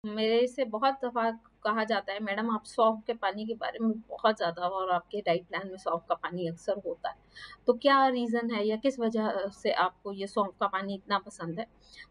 मेरे से बहुत दफ़ा कहा जाता है, मैडम आप सौंफ के पानी के बारे में बहुत ज़्यादा, और आपके डाइट प्लान में सौंफ का पानी अक्सर होता है। तो क्या रीज़न है या किस वजह से आपको ये सौंफ का पानी इतना पसंद है?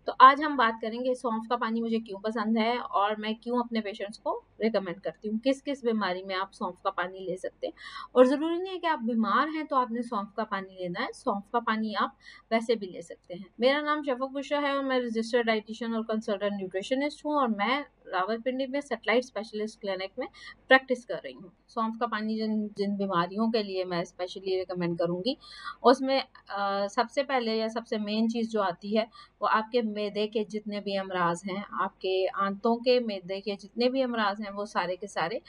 तो आज हम बात करेंगे सौंफ का पानी मुझे क्यों पसंद है और मैं क्यों अपने पेशेंट्स को रिकमेंड करती हूँ। किस-किस बीमारी में आप सौंफ का पानी ले सकते हैं, और ज़रूरी नहीं है कि आप बीमार हैं तो आपने सौंफ का पानी लेना है, सौंफ का पानी आप वैसे भी ले सकते हैं। मेरा नाम शफ़क़ बुशरा है और मैं रजिस्टर्ड डायटीशियन और कंसल्टेंट न्यूट्रिशनिस्ट हूँ, और मैं रावलपिंडी में सैटेलाइट स्पेशलिस्ट क्लिनिक में प्रैक्टिस कर रही हूँ। सौंफ का पानी जिन जिन बीमारियों के लिए मैं स्पेशली रिकमेंड करूँगी, उसमें सबसे पहले या सबसे मेन चीज़ जो आती है, वो आपके मैदे के जितने भी अमराज़ हैं, आपके आंतों के मैदे के जितने भी अमराज़ हैं, वो सारे के सारे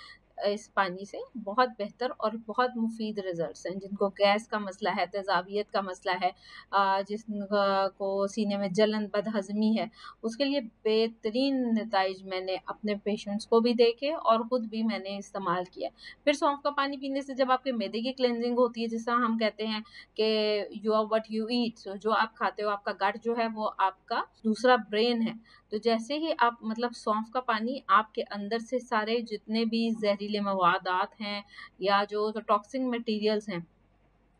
इस पानी से बहुत बेहतर और बहुत मुफ़ीद रिज़ल्ट्स हैं। जिनको गैस का मसला है, तेज़ाबियत का मसला है, को सीने में जलन, बदहज़मी है, उसके लिए बेहतरीन नताइज मैंने अपने पेशेंट्स को भी देखे और खुद भी मैंने इस्तेमाल किया। फिर सौंफ का पानी पीने से जब आपके मैदे की क्लींजिंग होती है, जिस तरह हम कहते हैं कि you are what you eat, so जो आप खाते हो, आपका गट जो है वो आपका दूसरा ब्रेन है। तो जैसे ही आप मतलब सौंफ का पानी आपके अंदर से सारे जितने भी ज़हरीले मवादात हैं या जो टॉक्सिक मटीरियल्स हैं,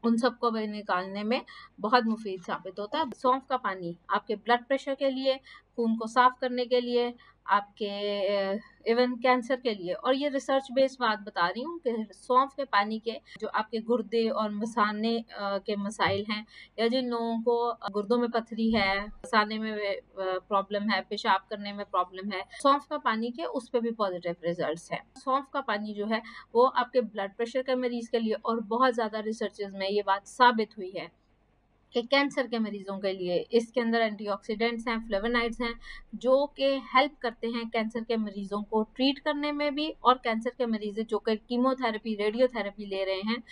उन सबको भी निकालने में बहुत मुफ़ीद साबित होता है। सौंफ का पानी आपके ब्लड प्रेशर के लिए, खून को साफ़ करने के लिए, आपके इवन कैंसर के लिए, और ये रिसर्च बेस्ड बात बता रही हूँ कि सौंफ के पानी के जो आपके गुर्दे और मसाने के मसाइल हैं, या जिन लोगों को गुर्दों में पथरी है, मसाने में प्रॉब्लम है, पेशाब करने में प्रॉब्लम है, सौंफ का पानी के उस पे भी पॉजिटिव रिजल्ट्स हैं। सौंफ का पानी जो है वो आपके ब्लड प्रेशर के मरीज़ के लिए, और बहुत ज़्यादा रिसर्चेज़ में ये बात साबित हुई है कि कैंसर के मरीज़ों के लिए इसके अंदर एंटीऑक्सीडेंट्स हैं, फ्लेवोनाइड्स हैं, जो कि हेल्प करते हैं कैंसर के मरीज़ों को ट्रीट करने में भी, और कैंसर के मरीज़ जो कि कीमोथेरेपी, रेडियोथेरेपी ले रहे हैं,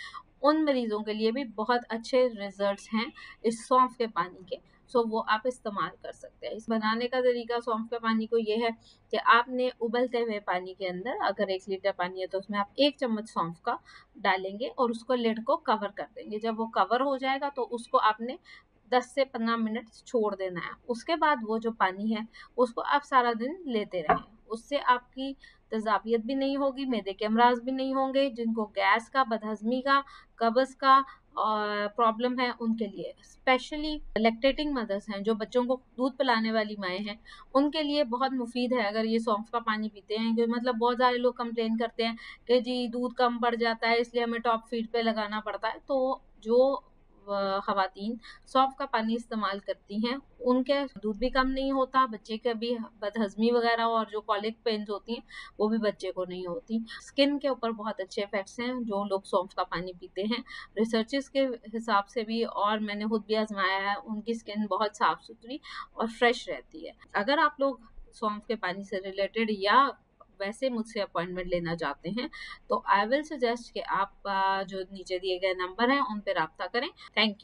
उन मरीज़ों के लिए भी बहुत अच्छे रिज़ल्ट्स हैं इस सौंफ के पानी के। सो वो आप इस्तेमाल कर सकते हैं। इस बनाने का तरीका सौंफ के पानी को ये है कि आपने उबलते हुए पानी के अंदर, अगर 1 लीटर पानी है तो उसमें आप 1 चम्मच सौंफ का डालेंगे और उसको लिड को कवर कर देंगे। जब वो कवर हो जाएगा तो उसको आपने 10 से 15 मिनट छोड़ देना है। उसके बाद वो जो पानी है उसको आप सारा दिन लेते रहें। उससे आपकी तेज़ाबियत भी नहीं होगी, मैदे के अमराज़ भी नहीं होंगे। जिनको गैस का, बदहज़मी का, कब्ज़ का प्रॉब्लम है, उनके लिए स्पेशली लैक्टेटिंग मदर्स हैं, जो बच्चों को दूध पिलाने वाली माएँ हैं, उनके लिए बहुत मुफ़ीद है अगर ये सौंफ का पानी पीते हैं। कि मतलब बहुत सारे लोग कंप्लेन करते हैं कि जी दूध कम पड़ जाता है, इसलिए हमें टॉप फीड पे लगाना पड़ता है। तो जो ख़वातीन सौंफ का पानी इस्तेमाल करती हैं, उनके दूध भी कम नहीं होता, बच्चे के भी बदहज़मी वग़ैरह और जो कॉलिक पेन्स होती हैं, वो भी बच्चे को नहीं होती। स्किन के ऊपर बहुत अच्छे इफ़ेक्ट्स हैं जो लोग सौंफ का पानी पीते हैं। रिसर्चेज़ के हिसाब से भी, और मैंने खुद भी आज़माया है, उनकी स्किन बहुत साफ़-सुथरी और फ्रेश रहती है। अगर आप लोग सौंफ के पानी से रिलेटेड या वैसे मुझसे अपॉइंटमेंट लेना चाहते हैं, तो आई विल सजेस्ट कि आप जो नीचे दिए गए नंबर हैं, उन पे राब्ता करें। Thank you.